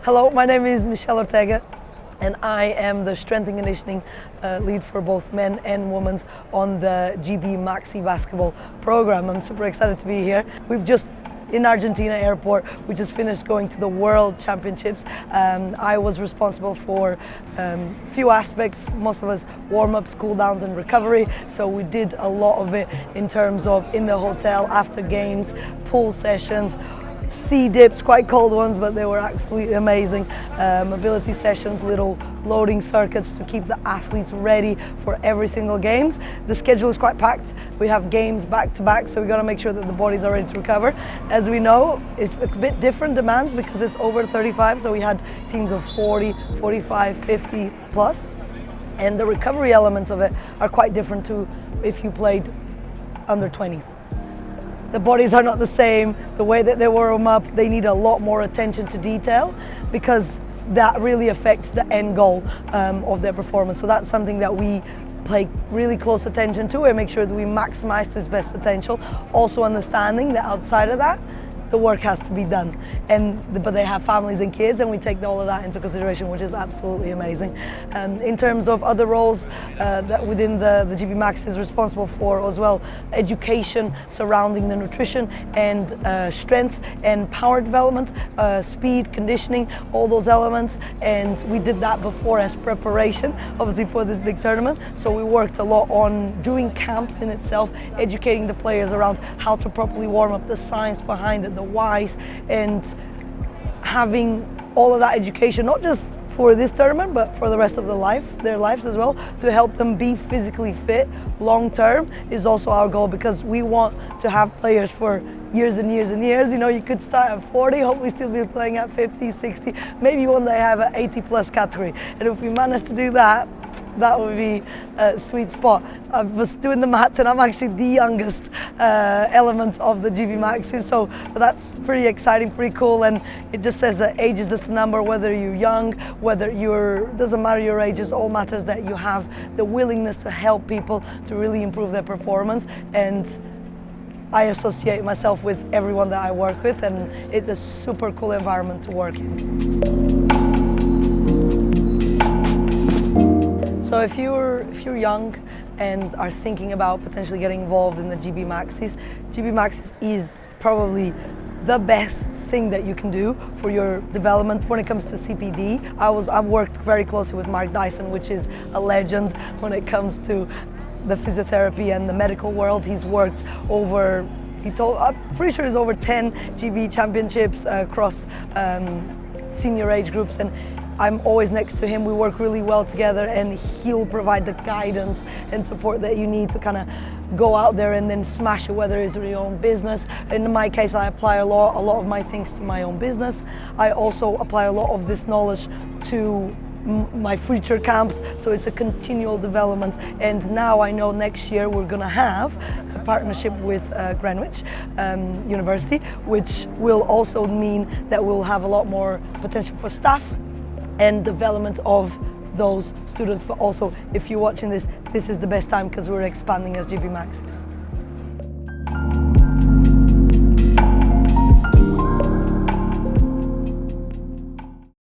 Hello, my name is Michelle Ortega and I am the strength and conditioning lead for both men and women on the GB Maxibasketball program. I'm super excited to be here. We've just in Argentina airport, we just finished going to the World Championships. I was responsible for a few aspects, most of us warm-ups, cool-downs and recovery. So we did a lot of it in terms of in the hotel, after games, pool sessions, sea dips, quite cold ones, but they were absolutely amazing. Mobility sessions, little loading circuits to keep the athletes ready for every single games. The schedule is quite packed. We have games back to back, so we got to make sure that the bodies are ready to recover. As we know, it's a bit different demands because it's over 35, so we had teams of 40, 45, 50 plus. And the recovery elements of it are quite different to if you played under 20s. The bodies are not the same, the way that they warm up, they need a lot more attention to detail because that really affects the end goal of their performance. So that's something that we pay really close attention to and make sure that we maximize to its best potential. Also understanding that outside of that, the work has to be done. But they have families and kids and we take all of that into consideration, which is absolutely amazing. In terms of other roles that within the GB Max is responsible for as well, education surrounding the nutrition and strength and power development, speed, conditioning, all those elements. And we did that before as preparation, obviously for this big tournament. So we worked a lot on doing camps in itself, educating the players around how to properly warm up, the science behind it, the whys, and having all of that education, not just for this tournament, but for the rest of their lives as well, to help them be physically fit long term is also our goal, because we want to have players for years and years and years. You know, you could start at 40, hopefully still be playing at 50, 60, maybe one day have an 80 plus category. And if we manage to do that, that would be a sweet spot. I was doing the maths and I'm actually the youngest element of the GB Maxis, so that's pretty exciting, pretty cool, and it just says that age is just a number, whether you're young, whether doesn't matter your age, it all matters that you have the willingness to help people to really improve their performance. And I associate myself with everyone that I work with, and it's a super cool environment to work in. So if you're young and are thinking about potentially getting involved in the GB Maxis is probably the best thing that you can do for your development when it comes to CPD. I've worked very closely with Mark Dyson, which is a legend when it comes to the physiotherapy and the medical world. He's worked over, I'm pretty sure he's over 10 GB championships across senior age groups, and I'm always next to him. We work really well together and he'll provide the guidance and support that you need to kind of go out there and then smash it, whether it's your own business. In my case, I apply a lot of my things to my own business. I also apply a lot of this knowledge to my future camps, so it's a continual development. And now I know next year we're going to have a partnership with Greenwich University, which will also mean that we'll have a lot more potential for staff and development of those students. But also, if you're watching this is the best time because we're expanding as GB Maxis.